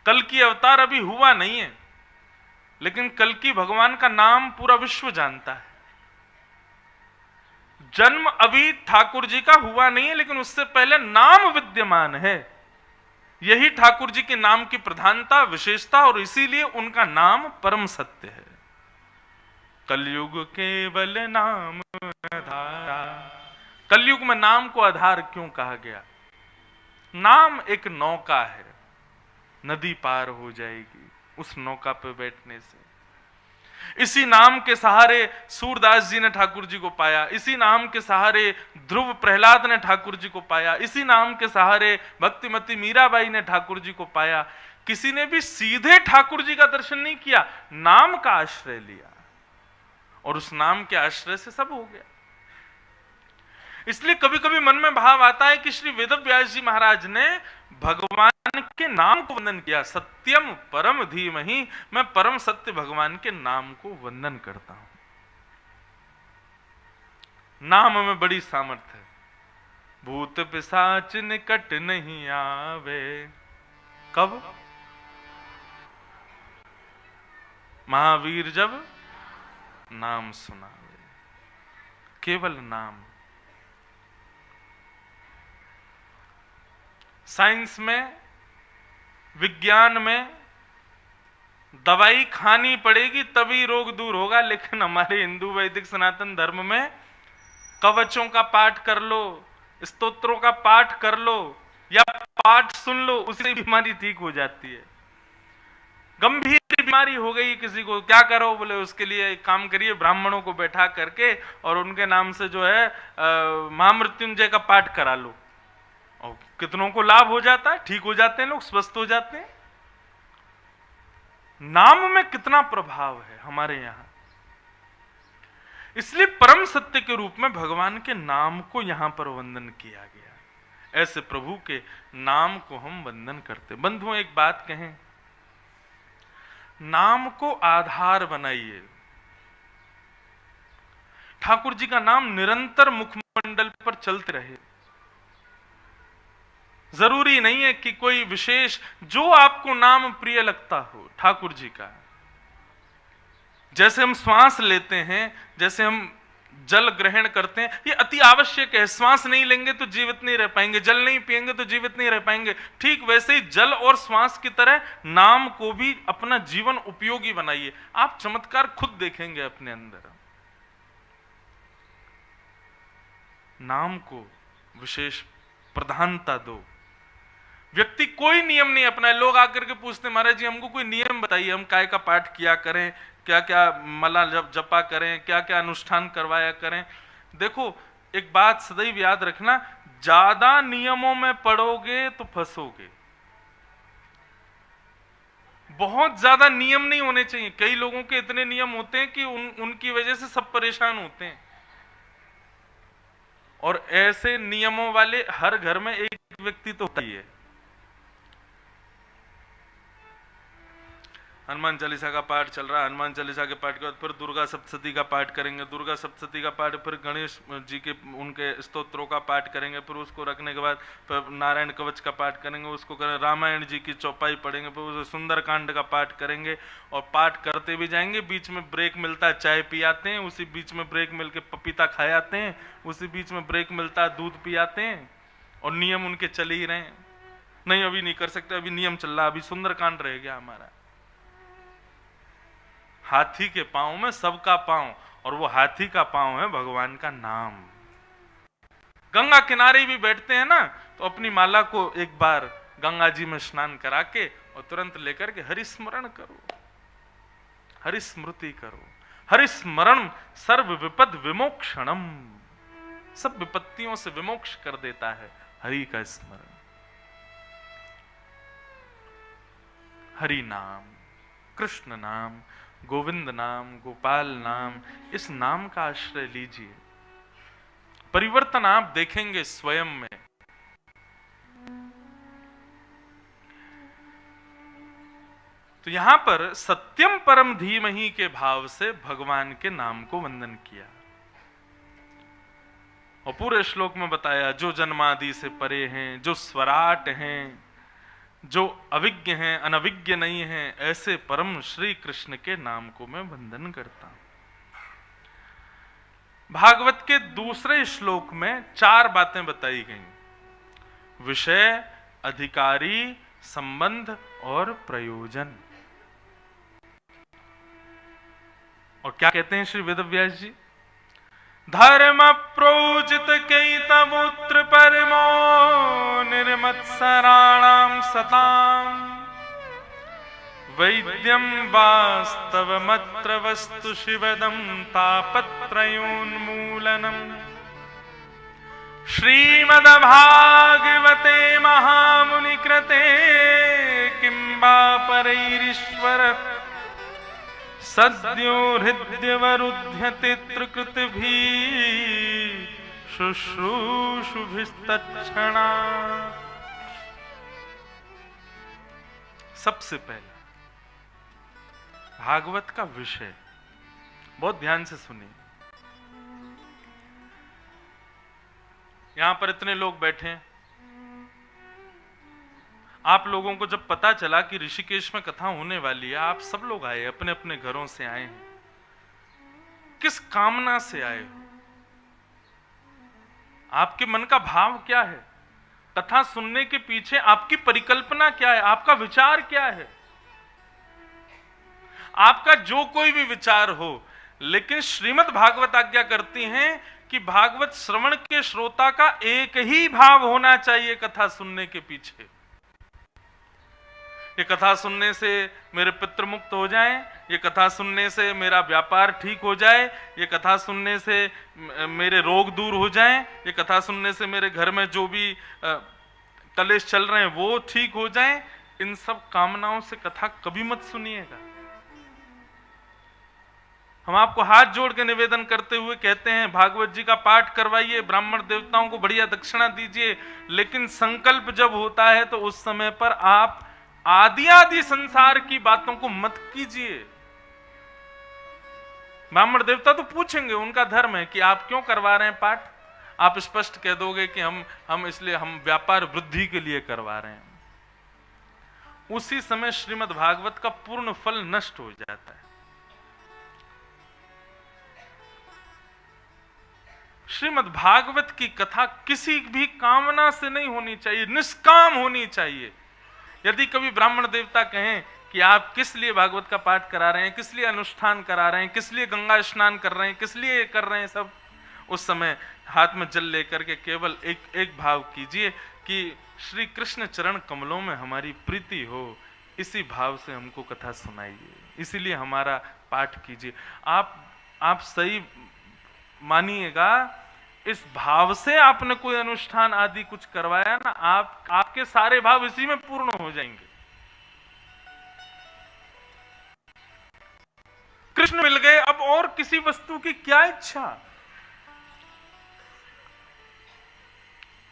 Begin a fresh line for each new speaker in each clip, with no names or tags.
कल की अवतार अभी हुआ नहीं है, लेकिन कल की भगवान का नाम पूरा विश्व जानता है। जन्म अभी ठाकुर जी का हुआ नहीं है, लेकिन उससे पहले नाम विद्यमान है। यही ठाकुर जी के नाम की प्रधानता, विशेषता, और इसीलिए उनका नाम परम सत्य है। कलयुग केवल नाम आधारा। कलयुग में नाम को आधार क्यों कहा गया? नाम एक नौका है, नदी पार हो जाएगी उस नौका पे बैठने से। इसी नाम के सहारे सूरदास जी ने ठाकुर जी को पाया, इसी नाम के सहारे ध्रुव प्रहलाद ने ठाकुर जी को पाया, इसी नाम के सहारे भक्तिमती मीराबाई ने ठाकुर जी को पाया। किसी ने भी सीधे ठाकुर जी का दर्शन नहीं किया, नाम का आश्रय लिया, और उस नाम के आश्रय से सब हो गया। इसलिए कभी कभी मन में भाव आता है कि श्री वेदव्यास जी महाराज ने भगवान के नाम को वंदन किया। सत्यम परम धीमहि, मैं परम सत्य भगवान के नाम को वंदन करता हूं। नाम में बड़ी सामर्थ्य है। भूत पिशाच निकट नहीं आवे। कब? महावीर जब नाम सुनावे। केवल नाम। साइंस में, विज्ञान में दवाई खानी पड़ेगी तभी रोग दूर होगा, लेकिन हमारे हिंदू वैदिक सनातन धर्म में कवचों का पाठ कर लो, स्तोत्रों का पाठ कर लो, या पाठ सुन लो, उससे बीमारी ठीक हो जाती है। गंभीर बीमारी हो गई किसी को, क्या करो? बोले उसके लिए एक काम करिए, ब्राह्मणों को बैठा करके और उनके नाम से जो है महामृत्युंजय का पाठ करा लो, और कितनों को लाभ हो जाता है, ठीक हो जाते हैं लोग, स्वस्थ हो जाते हैं। नाम में कितना प्रभाव है हमारे यहां। इसलिए परम सत्य के रूप में भगवान के नाम को यहां पर वंदन किया गया। ऐसे प्रभु के नाम को हम वंदन करते। बंधुओं, एक बात कहें, नाम को आधार बनाइए। ठाकुर जी का नाम निरंतर मुखमंडल पर चलते रहे। जरूरी नहीं है कि कोई विशेष, जो आपको नाम प्रिय लगता हो ठाकुर जी का। जैसे हम श्वास लेते हैं, जैसे हम जल ग्रहण करते हैं, ये अति आवश्यक है। श्वास नहीं लेंगे तो जीवित नहीं रह पाएंगे, जल नहीं पिएंगे तो जीवित नहीं रह पाएंगे। ठीक वैसे ही जल और श्वास की तरह नाम को भी अपना जीवन उपयोगी बनाइए। आप चमत्कार खुद देखेंगे अपने अंदर। नाम को विशेष प्रधानता दो। व्यक्ति कोई नियम नहीं अपनाए। लोग आकर के पूछते, महाराज जी हमको कोई नियम बताइए, हम काय का पाठ किया करें, क्या क्या मला जपा करें, क्या क्या अनुष्ठान करवाया करें। देखो, एक बात सदैव याद रखना, ज्यादा नियमों में पड़ोगे तो फंसोगे। बहुत ज्यादा नियम नहीं होने चाहिए। कई लोगों के इतने नियम होते हैं कि उनकी वजह से सब परेशान होते हैं। और ऐसे नियमों वाले हर घर में एक व्यक्ति तो होता ही है। हनुमान चालीसा का पाठ चल रहा है, हनुमान चालीसा के पाठ के बाद फिर दुर्गा सप्तशती का पाठ करेंगे, दुर्गा सप्तशती का पाठ, फिर गणेश जी के उनके स्तोत्रों का पाठ करेंगे, फिर उसको रखने के बाद फिर नारायण कवच का पाठ करेंगे, उसको करें, रामायण जी की चौपाई पढ़ेंगे, फिर उसे सुंदरकांड का पाठ करेंगे, और पाठ करते भी जाएंगे। बीच में ब्रेक मिलता है, चाय पी आते हैं, उसी बीच में ब्रेक मिल के पपीता खाए आते हैं, उसी बीच में ब्रेक मिलता है, दूध पी आते हैं, और नियम उनके चले ही रहे। नहीं अभी नहीं कर सकते, अभी नियम चल रहा, अभी सुंदरकांड रह गया हमारा। हाथी के पांव में सबका पांव, और वो हाथी का पांव है भगवान का नाम। गंगा किनारे भी बैठते हैं ना, तो अपनी माला को एक बार गंगा जी में स्नान करा के और तुरंत लेकर के हरिस्मरण करो, हरिस्मृति करो। हरिस्मरण सर्व विपद विमोक्षणम, सब विपत्तियों से विमोक्ष कर देता है हरि का स्मरण। हरि नाम, कृष्ण नाम, गोविंद नाम, गोपाल नाम, इस नाम का आश्रय लीजिए। परिवर्तन आप देखेंगे स्वयं में। तो यहां पर सत्यम परम धीमहि के भाव से भगवान के नाम को वंदन किया, और पूरे श्लोक में बताया जो जन्मादि से परे हैं, जो स्वराट हैं, जो अविज्ञ हैं, अनविज्ञ नहीं हैं, ऐसे परम श्री कृष्ण के नाम को मैं वंदन करता हूं। भागवत के दूसरे श्लोक में 4 बातें बताई गई: विषय, अधिकारी, संबंध और प्रयोजन। और क्या कहते हैं श्री वेदव्यास जी? धर्म प्रोजित कई तमुत्र परमो निर्मत्सराणाम सताम वैद्यम वास्तवमत्र वस्तु शिवदम तापत्रयोन्मूलनम। श्रीमद्भागवते महामुनि कृते किं वा परैरीश्वर सद्यो हृद्यवरुध्यते त्रिकृतिभिः शुश्रूषुभिस्तत्क्षणा। सबसे पहला भागवत का विषय, बहुत ध्यान से सुनिए। यहां पर इतने लोग बैठे हैं, आप लोगों को जब पता चला कि ऋषिकेश में कथा होने वाली है, आप सब लोग आए, अपने अपने घरों से आए हैं। किस कामना से आए हो? आपके मन का भाव क्या है? कथा सुनने के पीछे आपकी परिकल्पना क्या है? आपका विचार क्या है? आपका जो कोई भी विचार हो, लेकिन श्रीमद् भागवत आज्ञा करती हैं कि भागवत श्रवण के श्रोता का एक ही भाव होना चाहिए कथा सुनने के पीछे। ये कथा सुनने से मेरे पितृ मुक्त हो जाएं, ये कथा सुनने से मेरा व्यापार ठीक हो जाए, ये कथा सुनने से मेरे रोग दूर हो जाएं, ये कथा सुनने से मेरे घर में जो भी कलेश चल रहे हैं वो ठीक हो जाएं। इन सब कामनाओं से कथा कभी मत सुनिएगा। हम आपको हाथ जोड़ के निवेदन करते हुए कहते हैं, भागवत जी का पाठ करवाइए, ब्राह्मण देवताओं को बढ़िया दक्षिणा दीजिए, लेकिन संकल्प जब होता है तो उस समय पर आप आदि संसार की बातों को मत कीजिए। ब्राह्मण देवता तो पूछेंगे, उनका धर्म है कि आप क्यों करवा रहे हैं पाठ। आप स्पष्ट कह दोगे कि हम इसलिए, हम व्यापार वृद्धि के लिए करवा रहे हैं। उसी समय श्रीमद् भागवत का पूर्ण फल नष्ट हो जाता है। श्रीमद् भागवत की कथा किसी भी कामना से नहीं होनी चाहिए, निष्काम होनी चाहिए। यदि कभी ब्राह्मण देवता कहें कि आप किस लिए भागवत का पाठ करा रहे हैं, किस लिए अनुष्ठान करा रहे हैं, किस लिए गंगा स्नान कर रहे हैं, किस लिए कर रहे हैं सब, उस समय हाथ में जल लेकर के केवल एक भाव कीजिए कि श्री कृष्ण चरण कमलों में हमारी प्रीति हो। इसी भाव से हमको कथा सुनाइए, इसीलिए हमारा पाठ कीजिए। आप सही मानिएगा, इस भाव से आपने कोई अनुष्ठान आदि कुछ करवाया ना, आपके सारे भाव इसी में पूर्ण हो जाएंगे। कृष्ण मिल गए, अब और किसी वस्तु की क्या इच्छा?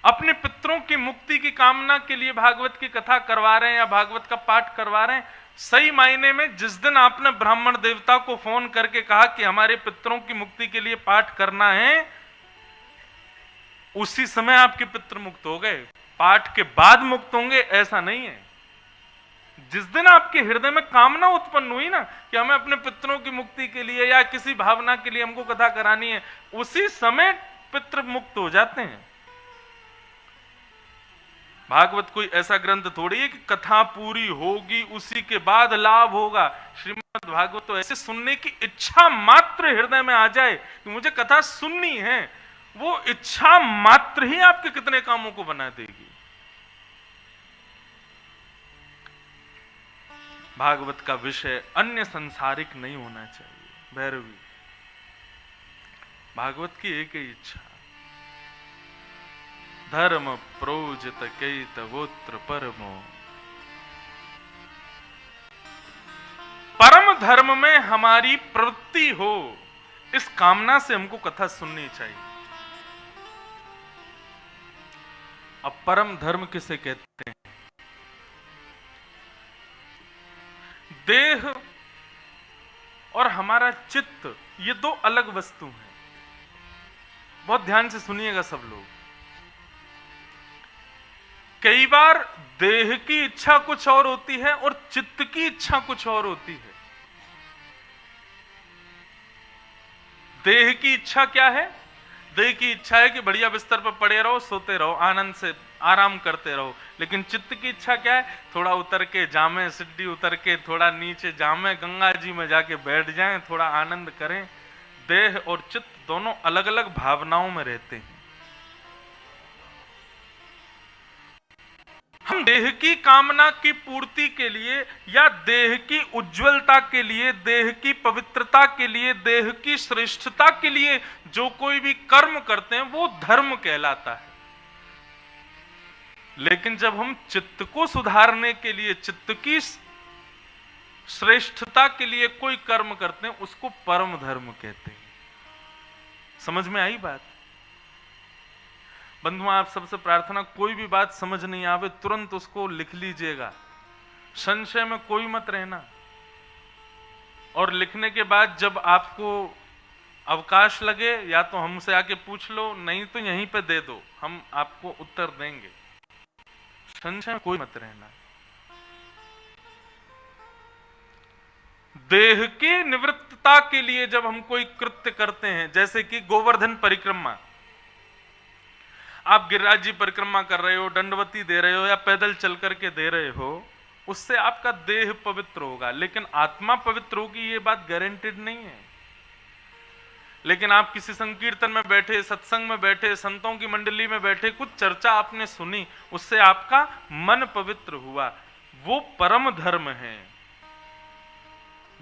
अपने पितरों की मुक्ति की कामना के लिए भागवत की कथा करवा रहे हैं या भागवत का पाठ करवा रहे हैं। सही मायने में जिस दिन आपने ब्राह्मण देवता को फोन करके कहा कि हमारे पितरों की मुक्ति के लिए पाठ करना है, उसी समय आपके पितृ मुक्त हो गए। पाठ के बाद मुक्त होंगे ऐसा नहीं है। जिस दिन आपके हृदय में कामना उत्पन्न हुई ना कि हमें अपने पितरों की मुक्ति के लिए या किसी भावना के लिए हमको कथा करानी है, उसी समय पितृ मुक्त हो जाते हैं। भागवत कोई ऐसा ग्रंथ थोड़ी है कि कथा पूरी होगी उसी के बाद लाभ होगा। श्रीमद् भागवत तो ऐसे सुनने की इच्छा मात्र हृदय में आ जाए कि मुझे कथा सुननी है, वो इच्छा मात्र ही आपके कितने कामों को बना देगी। भागवत का विषय अन्य संसारिक नहीं होना चाहिए। भैरवी, भागवत की एक ही इच्छा, धर्म प्रोजित कैतवोत्र परमो। परम धर्म में हमारी प्रवृत्ति हो, इस कामना से हमको कथा सुननी चाहिए। अब परम धर्म किसे कहते हैं? देह और हमारा चित्त, ये दो अलग वस्तु हैं। बहुत ध्यान से सुनिएगा सब लोग। कई बार देह की इच्छा कुछ और होती है और चित्त की इच्छा कुछ और होती है। देह की इच्छा क्या है? देह की इच्छा है कि बढ़िया बिस्तर पर पड़े रहो, सोते रहो, आनंद से आराम करते रहो। लेकिन चित्त की इच्छा क्या है? थोड़ा उतर के जामे, सिड्डी उतर के थोड़ा नीचे जामे, गंगा जी में जाके बैठ जाएं, थोड़ा आनंद करें। देह और चित्त दोनों अलग अलग भावनाओं में रहते हैं। हम देह की कामना की पूर्ति के लिए या देह की उज्जवलता के लिए, देह की पवित्रता के लिए, देह की श्रेष्ठता के लिए जो कोई भी कर्म करते हैं वो धर्म कहलाता है। लेकिन जब हम चित्त को सुधारने के लिए, चित्त की श्रेष्ठता के लिए कोई कर्म करते हैं उसको परम धर्म कहते हैं। समझ में आई बात? बंधुओं, आप सबसे प्रार्थना, कोई भी बात समझ नहीं आवे तुरंत उसको लिख लीजिएगा, संशय में कोई मत रहना। और लिखने के बाद जब आपको अवकाश लगे या तो हमसे आके पूछ लो, नहीं तो यहीं पे दे दो, हम आपको उत्तर देंगे। संशय में कोई मत रहना। देह की निवृत्तता के लिए जब हम कोई कृत्य करते हैं, जैसे कि गोवर्धन परिक्रमा, आप गिरिराज जी परिक्रमा कर रहे हो, दंडवती दे रहे हो या पैदल चल करके दे रहे हो, उससे आपका देह पवित्र होगा, लेकिन आत्मा पवित्र होगी ये बात गारंटेड नहीं है। लेकिन आप किसी संकीर्तन में बैठे, सत्संग में बैठे, संतों की मंडली में बैठे, कुछ चर्चा आपने सुनी, उससे आपका मन पवित्र हुआ, वो परम धर्म है।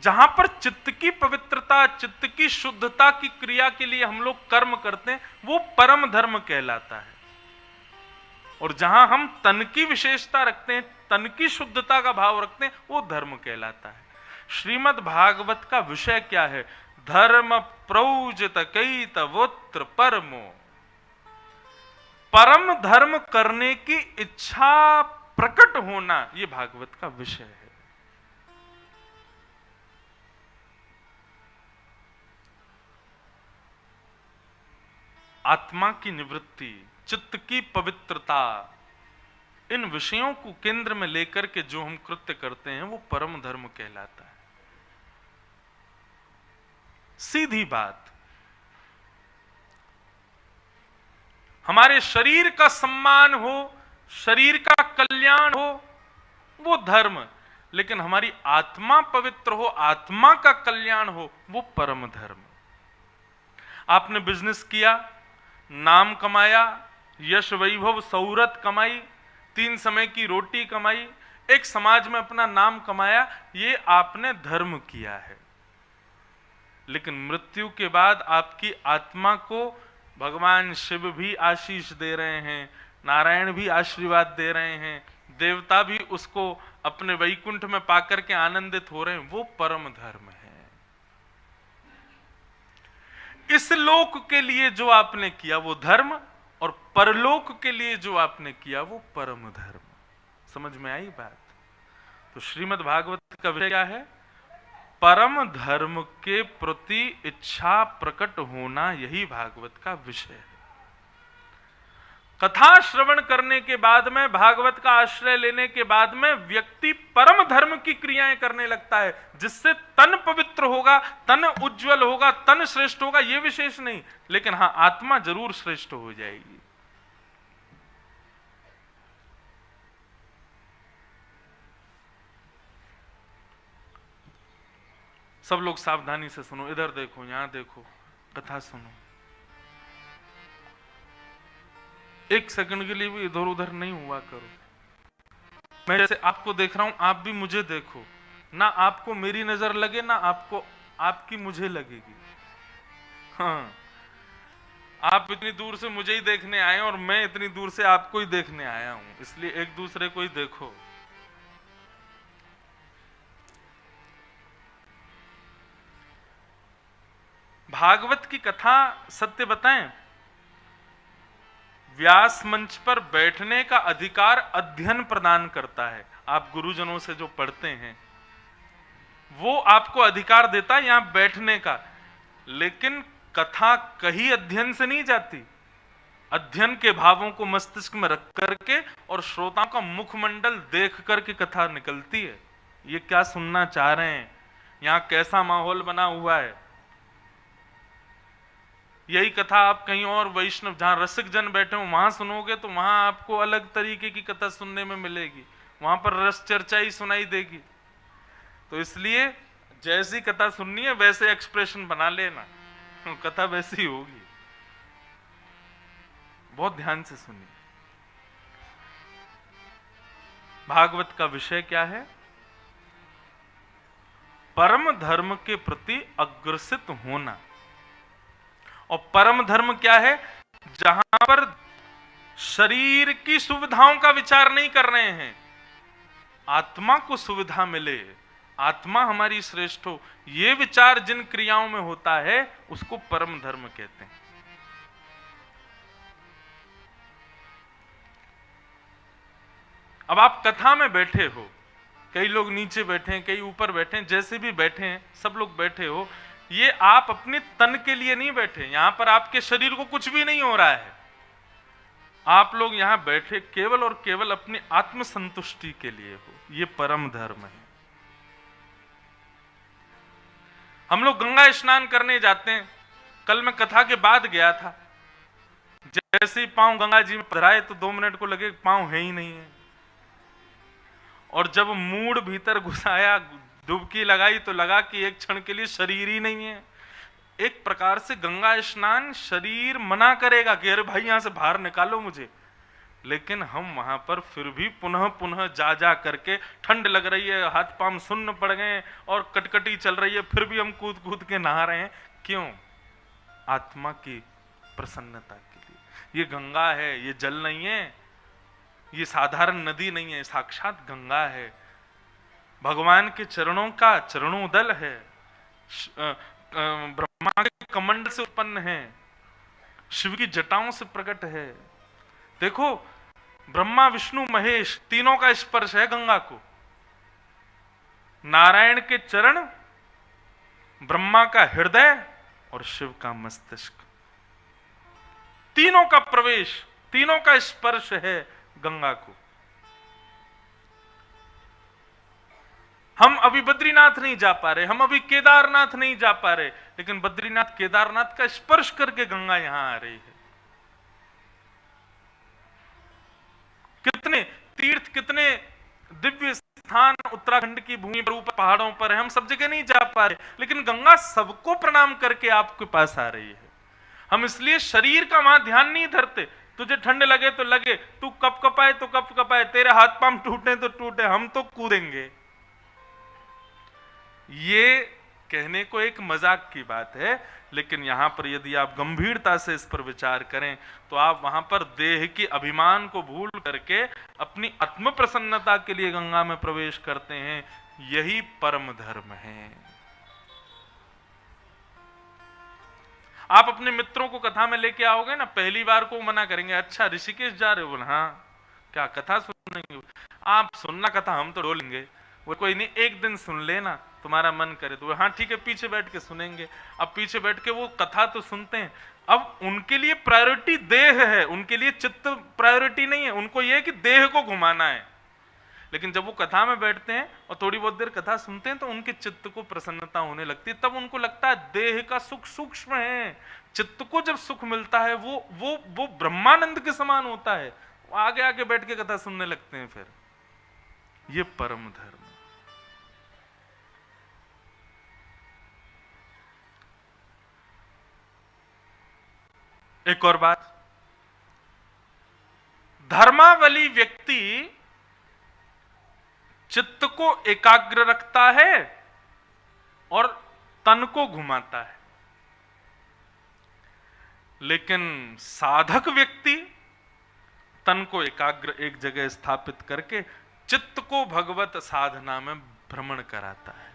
जहां पर चित्त की पवित्रता, चित्त की शुद्धता की क्रिया के लिए हम लोग कर्म करते हैं, वो परम धर्म कहलाता है। और जहां हम तन की विशेषता रखते हैं, तन की शुद्धता का भाव रखते हैं, वो धर्म कहलाता है। श्रीमद् भागवत का विषय क्या है? धर्म प्रौजित कैतवोत्र परमो। परम धर्म करने की इच्छा प्रकट होना, ये भागवत का विषय है। आत्मा की निवृत्ति, चित्त की पवित्रता, इन विषयों को केंद्र में लेकर के जो हम कृत्य करते हैं वो परम धर्म कहलाता है। सीधी बात, हमारे शरीर का सम्मान हो, शरीर का कल्याण हो, वो धर्म, लेकिन हमारी आत्मा पवित्र हो, आत्मा का कल्याण हो, वो परम धर्म। आपने बिजनेस किया, नाम कमाया, यश वैभव सौरत कमाई, 3 समय की रोटी कमाई, एक समाज में अपना नाम कमाया, ये आपने धर्म किया है। लेकिन मृत्यु के बाद आपकी आत्मा को भगवान शिव भी आशीष दे रहे हैं, नारायण भी आशीर्वाद दे रहे हैं, देवता भी उसको अपने वैकुंठ में पाकर के आनंदित हो रहे हैं, वो परम धर्म है। इस लोक के लिए जो आपने किया वो धर्म, और परलोक के लिए जो आपने किया वो परम धर्म। समझ में आई बात? तो श्रीमद् भागवत का विषय क्या है? परम धर्म के प्रति इच्छा प्रकट होना, यही भागवत का विषय है। कथा श्रवण करने के बाद में, भागवत का आश्रय लेने के बाद में व्यक्ति परम धर्म की क्रियाएं करने लगता है, जिससे तन पवित्र होगा, तन उज्जवल होगा, तन श्रेष्ठ होगा, यह विशेष नहीं, लेकिन हां, आत्मा जरूर श्रेष्ठ हो जाएगी। सब लोग सावधानी से सुनो, इधर देखो, यहां देखो, कथा सुनो। एक सेकंड के लिए भी इधर उधर नहीं हुआ करो। मैं जैसे आपको देख रहा हूं, आप भी मुझे देखो, ना आपको मेरी नजर लगे, ना आपको आपकी मुझे लगेगी। हाँ, आप इतनी दूर से मुझे ही देखने आए और मैं इतनी दूर से आपको ही देखने आया हूं, इसलिए एक दूसरे को ही देखो। भागवत की कथा, सत्य बताएं, व्यास मंच पर बैठने का अधिकार अध्ययन प्रदान करता है। आप गुरुजनों से जो पढ़ते हैं वो आपको अधिकार देता है यहां बैठने का, लेकिन कथा कहीं अध्ययन से नहीं जाती, अध्ययन के भावों को मस्तिष्क में रख करके और श्रोताओं का मुखमंडल देख करके कथा निकलती है। ये क्या सुनना चाह रहे हैं, यहाँ कैसा माहौल बना हुआ है। यही कथा आप कहीं और वैष्णव जहां रसिक जन बैठे हो वहां सुनोगे तो वहां आपको अलग तरीके की कथा सुनने में मिलेगी, वहां पर रस चर्चा ही सुनाई देगी। तो इसलिए जैसी कथा सुननी है वैसे एक्सप्रेशन बना लेना, कथा वैसी होगी। बहुत ध्यान से सुनिए। भागवत का विषय क्या है? परम धर्म के प्रति अग्रसित होना। और परम धर्म क्या है? जहां पर शरीर की सुविधाओं का विचार नहीं कर रहे हैं, आत्मा को सुविधा मिले, आत्मा हमारी श्रेष्ठ हो, ये विचार जिन क्रियाओं में होता है उसको परम धर्म कहते हैं। अब आप कथा में बैठे हो, कई लोग नीचे बैठे हैं, कई ऊपर बैठे हैं, जैसे भी बैठे हैं सब लोग बैठे हो, ये आप अपने तन के लिए नहीं बैठे, यहां पर आपके शरीर को कुछ भी नहीं हो रहा है। आप लोग यहां बैठे केवल और केवल अपनी आत्म संतुष्टि के लिए हो। ये परम धर्म है। हम लोग गंगा स्नान करने जाते हैं। कल मैं कथा के बाद गया था, जैसे ही पांव गंगा जी में पधराए तो 2 मिनट को लगे पांव है ही नहीं है। और जब मूड भीतर घुसाया, डुबकी लगाई तो लगा कि एक क्षण के लिए शरीर ही नहीं है। एक प्रकार से गंगा स्नान शरीर मना करेगा कि अरे भाई यहां से बाहर निकालो मुझे, लेकिन हम वहां पर फिर भी पुनः पुनः जा जा करके, ठंड लग रही है, हाथ पांव सुन्न पड़ गए और कटकटी चल रही है, फिर भी हम कूद कूद के नहा रहे हैं। क्यों? आत्मा की प्रसन्नता के लिए। ये गंगा है, ये जल नहीं है, ये साधारण नदी नहीं है, साक्षात गंगा है, भगवान के चरणों का चरणोदल है, ब्रह्मा के कमंड से उत्पन्न है, शिव की जटाओं से प्रकट है। देखो, ब्रह्मा विष्णु महेश तीनों का स्पर्श है गंगा को। नारायण के चरण, ब्रह्मा का हृदय और शिव का मस्तिष्क, तीनों का प्रवेश, तीनों का स्पर्श है गंगा को। हम अभी बद्रीनाथ नहीं जा पा रहे, हम अभी केदारनाथ नहीं जा पा रहे, लेकिन बद्रीनाथ केदारनाथ का स्पर्श करके गंगा यहां आ रही है। कितने तीर्थ, कितने दिव्य स्थान उत्तराखंड की भूमि पर, ऊपर पहाड़ों पर है, हम सब जगह नहीं जा पा रहे, लेकिन गंगा सबको प्रणाम करके आपके पास आ रही है। हम इसलिए शरीर का वहां ध्यान नहीं धरते। तुझे ठंड लगे तो लगे, तू कप कपाए तो कप कपाए, तेरे हाथ पांव टूटे तो टूटे, हम तो कूदेंगे। ये कहने को एक मजाक की बात है, लेकिन यहां पर यदि आप गंभीरता से इस पर विचार करें तो आप वहां पर देह के अभिमान को भूल करके अपनी आत्म प्रसन्नता के लिए गंगा में प्रवेश करते हैं। यही परम धर्म है। आप अपने मित्रों को कथा में लेके आओगे ना, पहली बार को मना करेंगे, अच्छा ऋषिकेश जा रहे हो? बोले हाँ। क्या कथा सुनेंगे? आप सुनना कथा, हम तो डोलेंगे। वो कोई नहीं, एक दिन सुन लेना, तुम्हारा मन करे तो। हाँ ठीक है, पीछे बैठ के सुनेंगे। अब पीछे बैठ के वो कथा तो सुनते हैं, अब उनके लिए प्रायोरिटी देह है, उनके लिए चित्त प्रायोरिटी नहीं है। उनको ये है कि देह को घुमाना है। लेकिन जब वो कथा में बैठते हैं और थोड़ी बहुत देर कथा सुनते हैं तो उनके चित्त को प्रसन्नता होने लगती है। तब उनको लगता है देह का सुख सूक्ष्म है, चित्त को जब सुख मिलता है वो ब्रह्मानंद के समान होता है। वो आगे आगे बैठ के कथा सुनने लगते हैं। फिर ये परम धर्म। एक और बात, धर्मावली व्यक्ति चित्त को एकाग्र रखता है और तन को घुमाता है, लेकिन साधक व्यक्ति तन को एकाग्र एक जगह स्थापित करके चित्त को भगवत साधना में भ्रमण कराता है।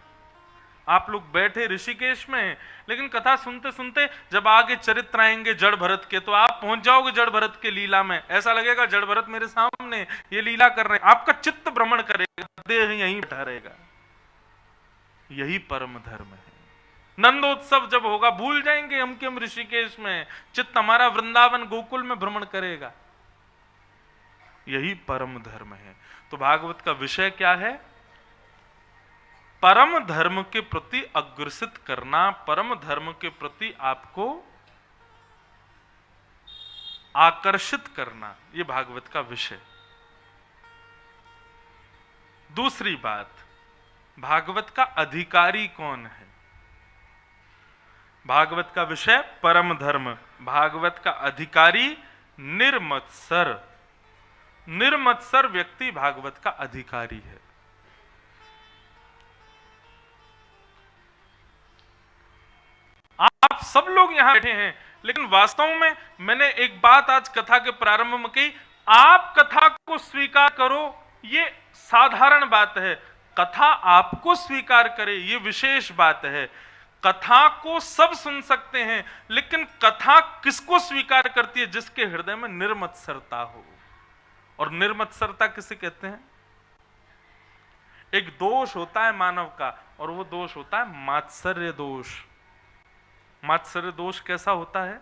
आप लोग बैठे ऋषिकेश में, लेकिन कथा सुनते सुनते जब आगे चरित्र आएंगे जड़ भरत के, तो आप पहुंच जाओगे जड़ भरत के लीला में। ऐसा लगेगा जड़ भरत मेरे सामने ये लीला कर रहे हैं। आपका चित्त भ्रमण करेगा, देह यहीं बैठा रहेगा। यही परम धर्म है। नंदोत्सव जब होगा भूल जाएंगे हम कि हम ऋषिकेश में, चित्त हमारा वृंदावन गोकुल में भ्रमण करेगा। यही परम धर्म है। तो भागवत का विषय क्या है? परम धर्म के प्रति अग्रसित करना, परम धर्म के प्रति आपको आकर्षित करना, यह भागवत का विषय। दूसरी बात, भागवत का अधिकारी कौन है? भागवत का विषय परम धर्म, भागवत का अधिकारी निर्मत्सर। निर्मत्सर व्यक्ति भागवत का अधिकारी है। आप सब लोग यहां बैठे हैं, लेकिन वास्तव में मैंने एक बात आज कथा के प्रारंभ में कही, आप कथा को स्वीकार करो, ये साधारण बात है। कथा आपको स्वीकार करे, ये विशेष बात है। कथा को सब सुन सकते हैं, लेकिन कथा किसको स्वीकार करती है? जिसके हृदय में निर्मत्सरता हो। और निर्मत्सरता किसे कहते हैं? एक दोष होता है मानव का, और वो दोष होता है मात्सर्य दोष। मात्सर्य दोष कैसा होता है?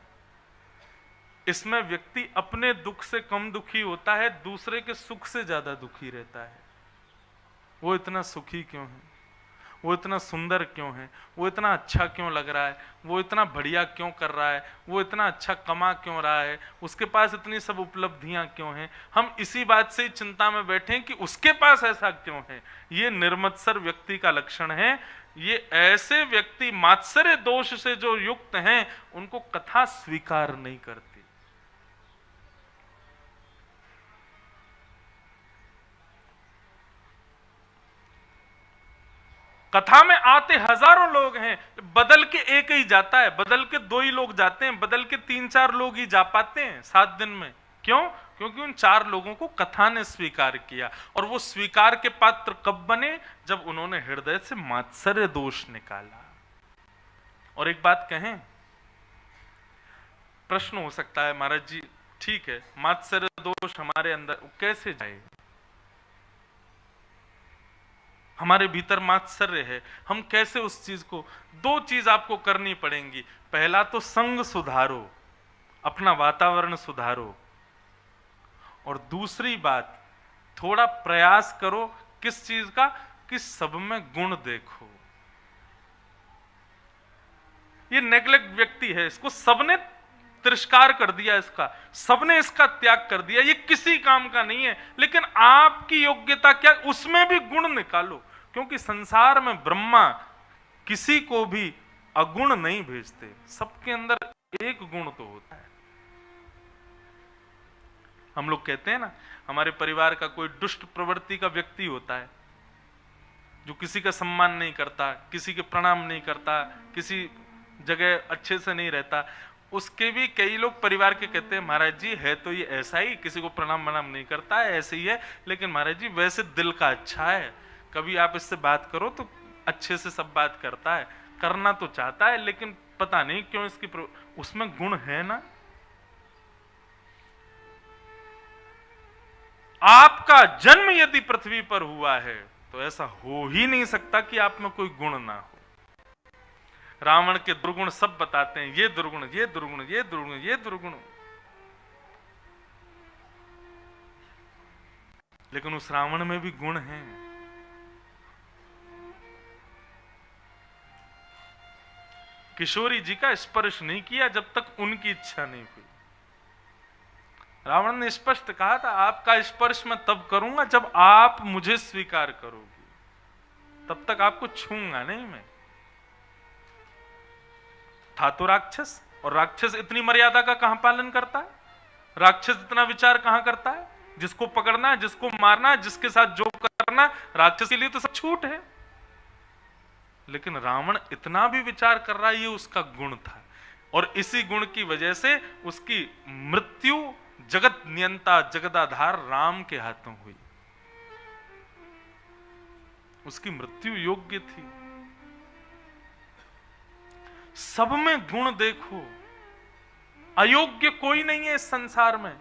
इसमें व्यक्ति अपने दुख से कम दुखी होता है, दूसरे के सुख से ज्यादा दुखी रहता है। वो इतना सुखी क्यों है? वो इतना सुंदर क्यों है? वो इतना अच्छा क्यों लग रहा है? वो इतना बढ़िया क्यों कर रहा है? वो इतना अच्छा कमा क्यों रहा है? उसके पास इतनी सब उपलब्धियां क्यों हैं? हम इसी बात से चिंता में बैठे हैं कि उसके पास ऐसा क्यों है। ये निर्मत्सर व्यक्ति का लक्षण है। ये ऐसे व्यक्ति मात्सर्य दोष से जो युक्त हैं, उनको कथा स्वीकार नहीं करती। कथा में आते हजारों लोग हैं, बदल के एक ही जाता है, बदल के 2 ही लोग जाते हैं, बदल के 3-4 लोग ही जा पाते हैं 7 दिन में। क्यों? क्योंकि उन 4 लोगों को कथा ने स्वीकार किया। और वो स्वीकार के पात्र कब बने? जब उन्होंने हृदय से मात्सर्य दोष निकाला। और एक बात कहें, प्रश्न हो सकता है, महाराज जी ठीक है, मात्सर्य दोष हमारे अंदर कैसे जाए? हमारे भीतर मात्सर्य है, हम कैसे उस चीज को? 2 चीज आपको करनी पड़ेंगी। पहला तो संग सुधारो, अपना वातावरण सुधारो। और दूसरी बात, थोड़ा प्रयास करो किस चीज का? कि सब में गुण देखो। ये नेग्लेक्ट व्यक्ति है, इसको सबने तिरस्कार कर दिया, इसका सबने इसका त्याग कर दिया, ये किसी काम का नहीं है। लेकिन आपकी योग्यता क्या? उसमें भी गुण निकालो। क्योंकि संसार में ब्रह्मा किसी को भी अगुण नहीं भेजते, सबके अंदर एक गुण तो होता है। हम लोग कहते हैं ना, हमारे परिवार का कोई दुष्ट प्रवृत्ति का व्यक्ति होता है, जो किसी का सम्मान नहीं करता, किसी के प्रणाम नहीं करता, किसी जगह अच्छे से नहीं रहता, उसके भी कई लोग परिवार के कहते हैं, महाराज जी है तो ये ऐसा ही, किसी को प्रणाम वनाम नहीं करता है, ऐसे ही है, लेकिन महाराज जी वैसे दिल का अच्छा है, कभी आप इससे बात करो तो अच्छे से सब बात करता है, करना तो चाहता है, लेकिन पता नहीं क्यों इसकी उसमें गुण है ना। आपका जन्म यदि पृथ्वी पर हुआ है तो ऐसा हो ही नहीं सकता कि आप में कोई गुण ना हो। रावण के दुर्गुण सब बताते हैं, ये दुर्गुण, ये दुर्गुण, ये दुर्गुण, ये दुर्गुण, लेकिन उस रावण में भी गुण हैं। किशोरी जी का स्पर्श नहीं किया जब तक उनकी इच्छा नहीं हुई। रावण ने स्पष्ट कहा था, आपका स्पर्श मैं तब करूंगा जब आप मुझे स्वीकार करोगी, तब तक आपको छूंगा नहीं मैं। था तो राक्षस, और राक्षस इतनी मर्यादा का कहां पालन करता है? राक्षस इतना विचार कहां करता है? जिसको पकड़ना है, जिसको मारना है, जिसके साथ जो करना, राक्षस के लिए तो सब छूट है। लेकिन रावण इतना भी विचार कर रहा है, ये उसका गुण था, और इसी गुण की वजह से उसकी मृत्यु जगत नियंता जगदाधार राम के हाथों हुई। उसकी मृत्यु योग्य थी। सब में गुण देखो, अयोग्य कोई नहीं है इस संसार में।